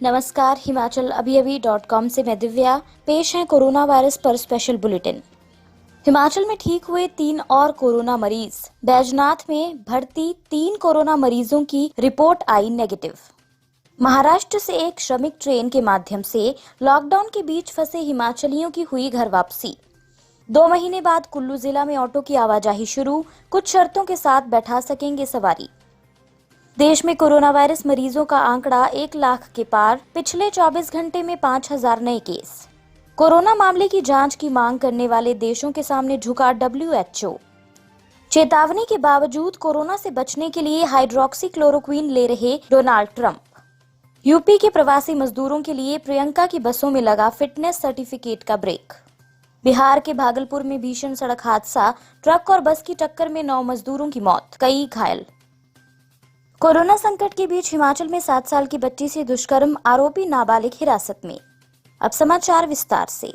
नमस्कार, हिमाचल अभी से मैं दिव्या। पेश है कोरोना वायरस पर स्पेशल बुलेटिन। हिमाचल में ठीक हुए 3 और कोरोना मरीज। बैजनाथ में भर्ती 3 कोरोना मरीजों की रिपोर्ट आई नेगेटिव। महाराष्ट्र से एक श्रमिक ट्रेन के माध्यम से लॉकडाउन के बीच फंसे हिमाचलियों की हुई घर वापसी। 2 महीने बाद कुल्लू जिला में ऑटो की आवाजाही शुरू, कुछ शर्तों के साथ बैठा सकेंगे सवारी। देश में कोरोना वायरस मरीजों का आंकड़ा 1 लाख के पार, पिछले 24 घंटे में 5000 नए केस। कोरोना मामले की जांच की मांग करने वाले देशों के सामने झुका WHO। चेतावनी के बावजूद कोरोना से बचने के लिए हाइड्रोक्सी क्लोरोक्वीन ले रहे डोनाल्ड ट्रंप। यूपी के प्रवासी मजदूरों के लिए प्रियंका की बसों में लगा फिटनेस सर्टिफिकेट का ब्रेक। बिहार के भागलपुर में भीषण सड़क हादसा, ट्रक और बस की टक्कर में 9 मजदूरों की मौत, कई घायल। कोरोना संकट के बीच हिमाचल में 7 साल की बच्ची से दुष्कर्म, आरोपी नाबालिग हिरासत में। अब समाचार विस्तार से।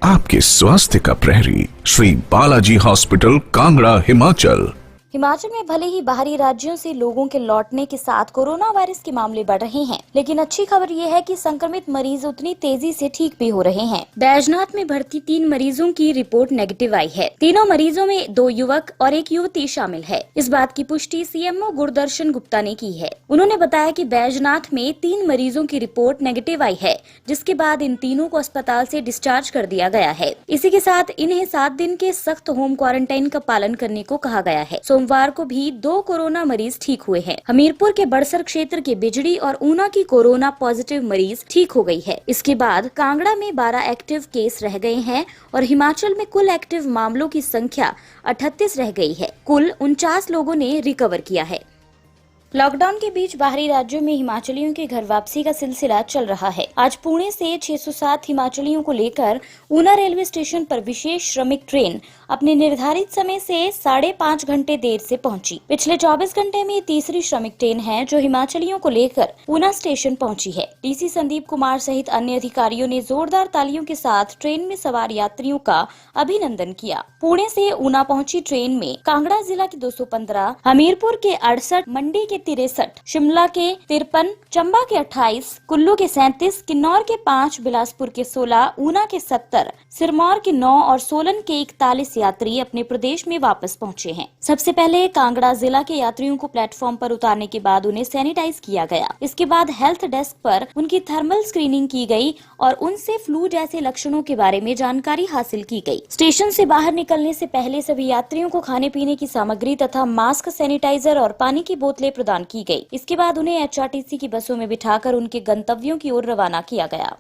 आपके स्वास्थ्य का प्रहरी, श्री बालाजी हॉस्पिटल, कांगड़ा, हिमाचल। हिमाचल में भले ही बाहरी राज्यों से लोगों के लौटने के साथ कोरोना वायरस के मामले बढ़ रहे हैं, लेकिन अच्छी खबर ये है कि संक्रमित मरीज उतनी तेजी से ठीक भी हो रहे हैं। बैजनाथ में भर्ती 3 मरीजों की रिपोर्ट नेगेटिव आई है। तीनों मरीजों में 2 युवक और 1 युवती शामिल है। इस बात की पुष्टि CMO गुरदर्शन गुप्ता ने की है। उन्होंने बताया कि बैजनाथ में 3 मरीजों की रिपोर्ट नेगेटिव आई है, जिसके बाद इन तीनों को अस्पताल से डिस्चार्ज कर दिया गया है। इसी के साथ इन्हें 7 दिन के सख्त होम क्वारंटाइन का पालन करने को कहा गया है। सोमवार को भी 2 कोरोना मरीज ठीक हुए हैं। हमीरपुर के बड़सर क्षेत्र के बिजड़ी और ऊना की कोरोना पॉजिटिव मरीज ठीक हो गई है। इसके बाद कांगड़ा में 12 एक्टिव केस रह गए हैं और हिमाचल में कुल एक्टिव मामलों की संख्या 38 रह गई है। कुल 49 लोगों ने रिकवर किया है। लॉकडाउन के बीच बाहरी राज्यों में हिमाचलियों के घर वापसी का सिलसिला चल रहा है। आज पुणे से 607 हिमाचलियों को लेकर ऊना रेलवे स्टेशन पर विशेष श्रमिक ट्रेन अपने निर्धारित समय से 5.5 घंटे देर से पहुंची। पिछले 24 घंटे में तीसरी श्रमिक ट्रेन है जो हिमाचलियों को लेकर ऊना स्टेशन पहुंची है। DC संदीप कुमार सहित अन्य अधिकारियों ने जोरदार तालियों के साथ ट्रेन में सवार यात्रियों का अभिनंदन किया। पुणे से ऊना पहुंची ट्रेन में कांगड़ा जिला के 215, हमीरपुर के 68, मंडी के 63, शिमला के 53, चंबा के 28, कुल्लू के 37, किन्नौर के 5, बिलासपुर के 16, ऊना के 70, सिरमौर के 9 और सोलन के 41 यात्री अपने प्रदेश में वापस पहुंचे हैं। सबसे पहले कांगड़ा जिला के यात्रियों को प्लेटफॉर्म पर उतारने के बाद उन्हें सैनिटाइज किया गया। इसके बाद हेल्थ डेस्क पर उनकी थर्मल स्क्रीनिंग की गई और उनसे फ्लू जैसे लक्षणों के बारे में जानकारी हासिल की गई। स्टेशन से बाहर निकलने से पहले सभी यात्रियों को खाने पीने की सामग्री तथा मास्क, सैनिटाइजर और पानी की बोतलें प्रदान की गई। इसके बाद उन्हें HRTC की बसों में बिठाकर उनके गंतव्यों की ओर रवाना किया गया।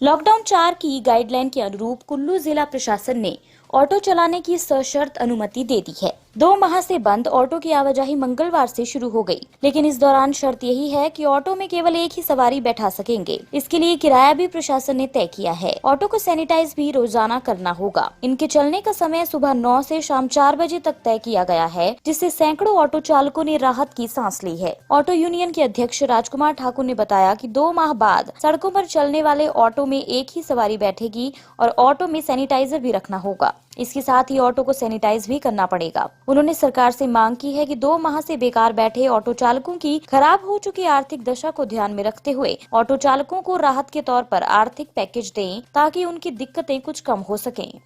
लॉकडाउन 4 की गाइडलाइन के अनुरूप कुल्लू जिला प्रशासन ने ऑटो चलाने की सशर्त अनुमति दे दी है। 2 माह से बंद ऑटो की आवाजाही मंगलवार से शुरू हो गई, लेकिन इस दौरान शर्त यही है कि ऑटो में केवल एक ही सवारी बैठा सकेंगे। इसके लिए किराया भी प्रशासन ने तय किया है। ऑटो को सैनिटाइज भी रोजाना करना होगा। इनके चलने का समय सुबह 9 से शाम 4 बजे तक तय किया गया है, जिससे सैकड़ों ऑटो चालकों ने राहत की सांस ली है। ऑटो यूनियन के अध्यक्ष राजकुमार ठाकुर ने बताया कि 2 माह बाद सड़कों पर चलने वाले ऑटो में एक ही सवारी बैठेगी और ऑटो में सैनिटाइजर भी रखना होगा। इसके साथ ही ऑटो को सैनिटाइज भी करना पड़ेगा। उन्होंने सरकार से मांग की है कि 2 माह से बेकार बैठे ऑटो चालकों की खराब हो चुकी आर्थिक दशा को ध्यान में रखते हुए ऑटो चालकों को राहत के तौर पर आर्थिक पैकेज दें, ताकि उनकी दिक्कतें कुछ कम हो सकें।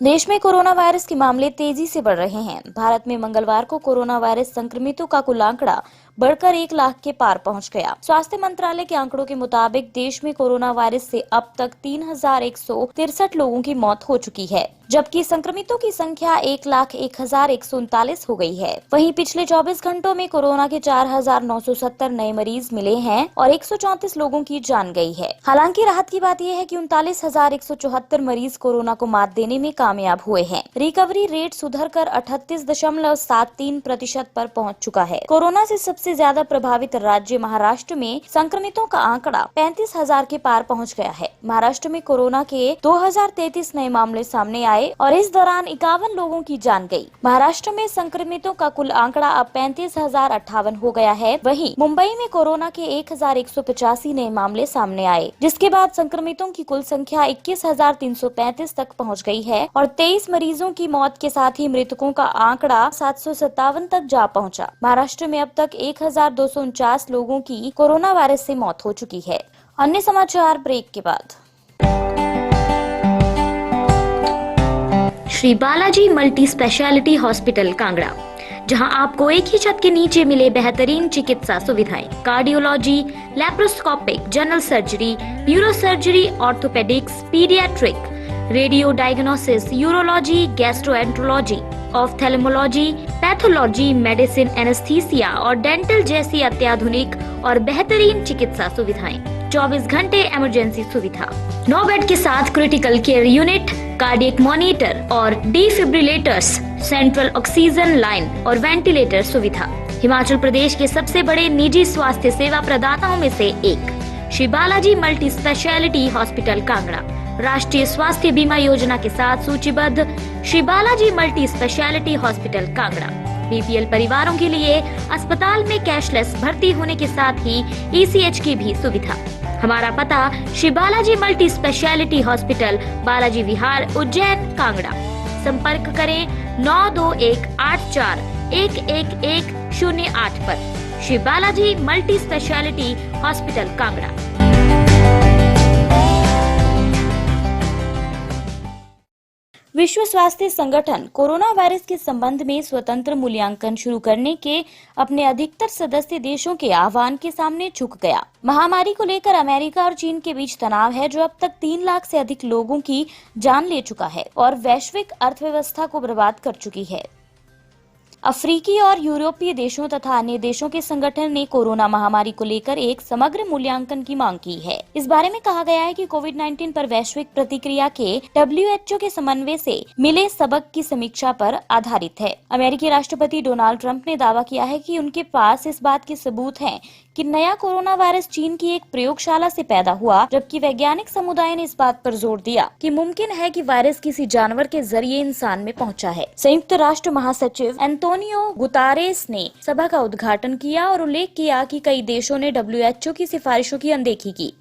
देश में कोरोना वायरस के मामले तेजी से बढ़ रहे हैं। भारत में मंगलवार को कोरोना वायरस संक्रमितों का कुल आंकड़ा बढ़कर 1 लाख के पार पहुंच गया। स्वास्थ्य मंत्रालय के आंकड़ों के मुताबिक देश में कोरोना वायरस से अब तक 3163 लोगों की मौत हो चुकी है, जबकि संक्रमितों की संख्या 1,01,139 हो गई है। वहीं पिछले 24 घंटों में कोरोना के 4,970 नए मरीज मिले हैं और 134 लोगों की जान गई है। हालांकि राहत की बात यह है कि 39,174 मरीज कोरोना को मात देने में कामयाब हुए हैं। रिकवरी रेट सुधरकर 38.73% पर पहुंच चुका है। कोरोना से सबसे ज्यादा प्रभावित राज्य महाराष्ट्र में संक्रमितों का आंकड़ा 35,000 के पार पहुंच गया है। महाराष्ट्र में कोरोना के 2033 नए मामले सामने आए आए और इस दौरान 51 लोगों की जान गई। महाराष्ट्र में संक्रमितों का कुल आंकड़ा अब 35,058 हो गया है। वहीं मुंबई में कोरोना के 1,185 नए मामले सामने आए, जिसके बाद संक्रमितों की कुल संख्या 21,335 तक पहुंच गई है और 23 मरीजों की मौत के साथ ही मृतकों का आंकड़ा 757 तक जा पहुंचा। महाराष्ट्र में अब तक 1,249 लोगों की कोरोना वायरस से मौत हो चुकी है। अन्य समाचार ब्रेक के बाद। Shri Balaji multi speciality hospital Kangra, जहां आपको एक ही छत के नीचे मिले बेहतरीन चिकित्सा सुविधाएं, cardiology, laparoscopic, general surgery, neuro surgery, orthopaedics, paediatric, radio diagnosis, urology, gastroenterology, ophthalmology, pathology, medicine, anaesthesia और डेंटल जैसी अत्याधुनिक और बेहतरीन चिकित्सा सुविधाएं, 24 घंटे इमरजेंसी सुविधा, 9 बेड के साथ critical care unit, cardiac monitor और डिफिब्रिलेटर्स, सेंट्रल ऑक्सीजन लाइन और वेंटिलेटर सुविधा। हिमाचल प्रदेश के सबसे बड़े निजी स्वास्थ्य सेवा प्रदाताओं में से एक Shri Balaji multi speciality hospital Kangra राष्ट्रीय स्वास्थ्य बीमा योजना के साथ सूचीबद्ध Shri Balaji multi speciality hospital Kangra BPL परिवारों के लिए अस्पताल में कैशलेस भर्ती होने के साथ ही ईसीएच की भी सुविधा। हमारा पता Shri Balaji multi speciality hospital, Balaji Vihar, Ujjain, Kangra. संपर्क करें 9218411108 पर। Shri Balaji multi speciality hospital Kangra. विश्व स्वास्थ्य संगठन कोरोना वायरस के संबंध में स्वतंत्र मूल्यांकन शुरू करने के अपने अधिकतर सदस्य देशों के आह्वान के सामने झुक गया। महामारी को लेकर अमेरिका और चीन के बीच तनाव है, जो अब तक 3 लाख से अधिक लोगों की जान ले चुका है और वैश्विक अर्थव्यवस्था को बर्बाद कर चुकी है। अफ्रीकी और यूरोपीय देशों तथा अन्य देशों के संगठन ने कोरोना महामारी को लेकर एक समग्र मूल्यांकन की मांग की है। इस बारे में कहा गया है कि कोविड-19 पर वैश्विक प्रतिक्रिया के WHO के समन्वय से मिले सबक की समीक्षा पर आधारित है। अमेरिकी राष्ट्रपति डोनाल्ड ट्रंप ने दावा किया है कि उनके पास इस बात के सबूत हैं कि नया कोरोना वायरस चीन की एक प्रयोगशाला से पैदा हुआ, जबकि वैज्ञानिक समुदाय ने इस बात पर जोर दिया कि मुमकिन है कि वायरस किसी जानवर के जरिए इंसान में पहुंचा है। संयुक्त राष्ट्र महासचिव एंटोनियो गुतारेस ने सभा का उद्घाटन किया और उल्लेख किया कि कई देशों ने WHO की सिफारिशों की अनदेखी की।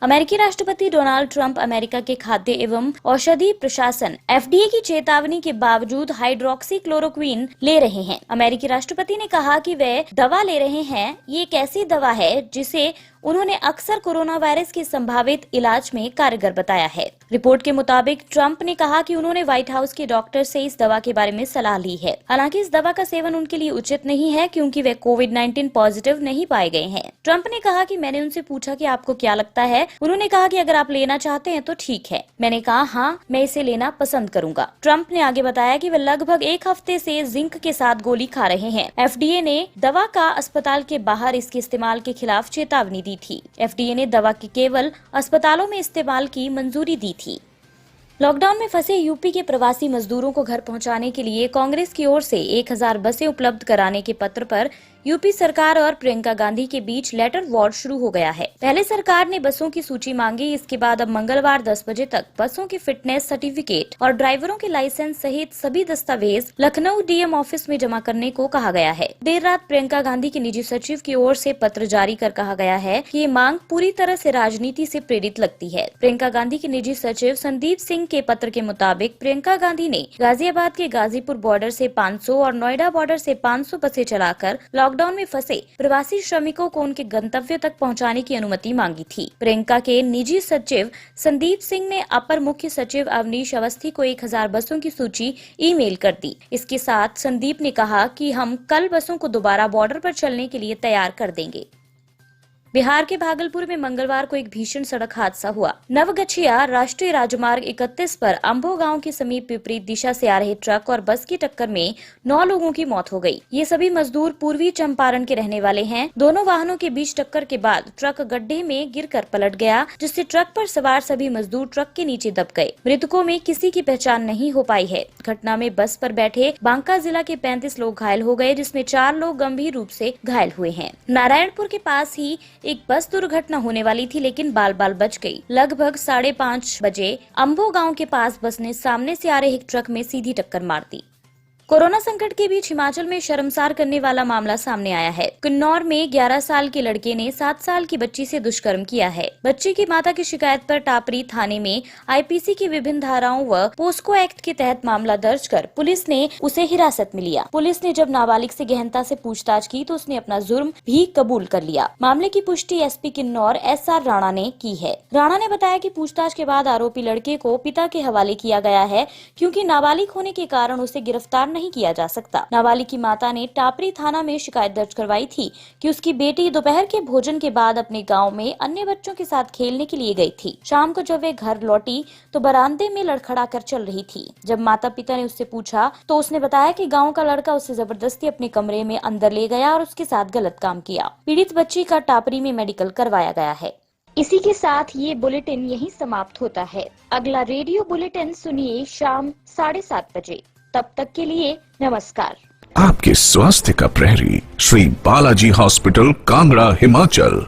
अमेरिकी राष्ट्रपति डोनाल्ड ट्रंप अमेरिका के खाद्य एवं औषधि प्रशासन FDA की चेतावनी के बावजूद हाइड्रोक्सी क्लोरोक्वीन ले रहे हैं। अमेरिकी राष्ट्रपति ने कहा कि वे दवा ले रहे हैं। ये एक ऐसी दवा है जिसे उन्होंने अक्सर कोरोना वायरस के संभावित इलाज में कारगर बताया है। रिपोर्ट के मुताबिक ट्रंप ने कहा कि उन्होंने व्हाइट हाउस के डॉक्टर से इस दवा के बारे में सलाह ली है। हालांकि इस दवा का सेवन उनके लिए उचित नहीं है क्योंकि वे कोविड-19 पॉजिटिव नहीं पाए गए हैं। ट्रंप ने कहा कि मैंने उनसे पूछा कि आपको क्या लगता है। उन्होंने कहा कि अगर आप लेना चाहते हैं तो ठीक है। मैंने कहा हाँ, मैं इसे लेना पसंद करूंगा। ट्रंप ने आगे बताया कि वे लगभग 1 हफ्ते से जिंक के साथ गोली खा रहे हैं। FDA ने दवा का अस्पताल के बाहर इसके इस्तेमाल के खिलाफ चेतावनी दी थी। FDA ने दवा की केवल अस्पतालों में इस्तेमाल की मंजूरी दी थी। लॉकडाउन में फंसे यूपी के प्रवासी मजदूरों को घर पहुंचाने के लिए कांग्रेस की ओर से 1000 बसें उपलब्ध कराने के पत्र पर यूपी सरकार और प्रियंका गांधी के बीच लेटर वॉर शुरू हो गया है। पहले सरकार ने बसों की सूची मांगी, इसके बाद अब मंगलवार 10 बजे तक बसों के फिटनेस सर्टिफिकेट और ड्राइवरों के लाइसेंस सहित सभी दस्तावेज लखनऊ डीएम ऑफिस में जमा करने को कहा गया है। देर रात प्रियंका गांधी के निजी सचिव की ओर से पत्र जारी कर कहा गया है कि ये मांग पूरी तरह से राजनीति से प्रेरित लगती है। प्रियंका गांधी के निजी सचिव संदीप सिंह के पत्र के मुताबिक प्रियंका गांधी ने गाजियाबाद के गाजीपुर बॉर्डर से 500 और नोएडा बॉर्डर से 500 बसें चलाकर लॉकडाउन में फंसे प्रवासी श्रमिकों को उनके गंतव्य तक पहुंचाने की अनुमति मांगी थी। प्रियंका के निजी सचिव संदीप सिंह ने अपर मुख्य सचिव अवनीश अवस्थी को 1000 बसों की सूची ईमेल कर दी। इसके साथ संदीप ने कहा कि हम कल बसों को दोबारा बॉर्डर पर चलने के लिए तैयार कर देंगे। बिहार के भागलपुर में मंगलवार को एक भीषण सड़क हादसा हुआ। नवगछिया राष्ट्रीय राजमार्ग 31 पर अंभो गांव के समीप विपरीत दिशा से आ रहे ट्रक और बस की टक्कर में 9 लोगों की मौत हो गई। ये सभी मजदूर पूर्वी चंपारण के रहने वाले हैं। दोनों वाहनों के बीच टक्कर के बाद ट्रक गड्ढे में गिरकर पलट गया, जिससे ट्रक पर सवार सभी मजदूर ट्रक के नीचे दब गए। मृतकों में किसी की पहचान नहीं हो पाई है। घटना में बस पर बैठे बांका जिला के 35 लोग घायल हो गए, जिसमें 4 लोग गंभीर रूप से घायल हुए हैं। नारायणपुर के पास ही एक बस दुर्घटना होने वाली थी, लेकिन बाल बाल बच गई। लगभग 5:30 बजे अंबो गांव के पास बस ने सामने से आ रहे एक ट्रक में सीधी टक्कर मार दी। कोरोना संकट के बीच हिमाचल में शर्मसार करने वाला मामला सामने आया है। किन्नौर में 11 साल के लड़के ने 7 साल की बच्ची से दुष्कर्म किया है। बच्ची की माता की शिकायत पर टापरी थाने में आईपीसी की विभिन्न धाराओं व पोस्को एक्ट के तहत मामला दर्ज कर पुलिस ने उसे हिरासत में लिया। पुलिस ने जब नाबालिग से गहनता से पूछताछ की तो उसने अपना जुर्म भी कबूल कर लिया। मामले की पुष्टि एसपी किन्नौर SR राणा ने की है। राणा ने बताया कि पूछताछ के बाद आरोपी लड़के को पिता के हवाले किया गया है, क्योंकि नाबालिग होने के कारण उसे गिरफ्तार नहीं किया जा सकता। नाबालिग की माता ने टापरी थाना में शिकायत दर्ज करवाई थी कि उसकी बेटी दोपहर के भोजन के बाद अपने गांव में अन्य बच्चों के साथ खेलने के लिए गई थी। शाम को जब वे घर लौटी तो बरामदे में लड़खड़ा कर चल रही थी। जब माता पिता ने उससे पूछा तो उसने बताया कि गाँव का लड़का उसे जबरदस्ती अपने कमरे में अंदर ले गया और उसके साथ गलत काम किया। पीड़ित बच्ची का टापरी में मेडिकल करवाया गया है। इसी के साथ ये बुलेटिन यहीं समाप्त होता है। अगला रेडियो बुलेटिन सुनिए शाम 7:30 बजे। तब तक के लिए नमस्कार। आपके स्वास्थ्य का प्रहरी श्री बालाजी हॉस्पिटल, कांगड़ा, हिमाचल।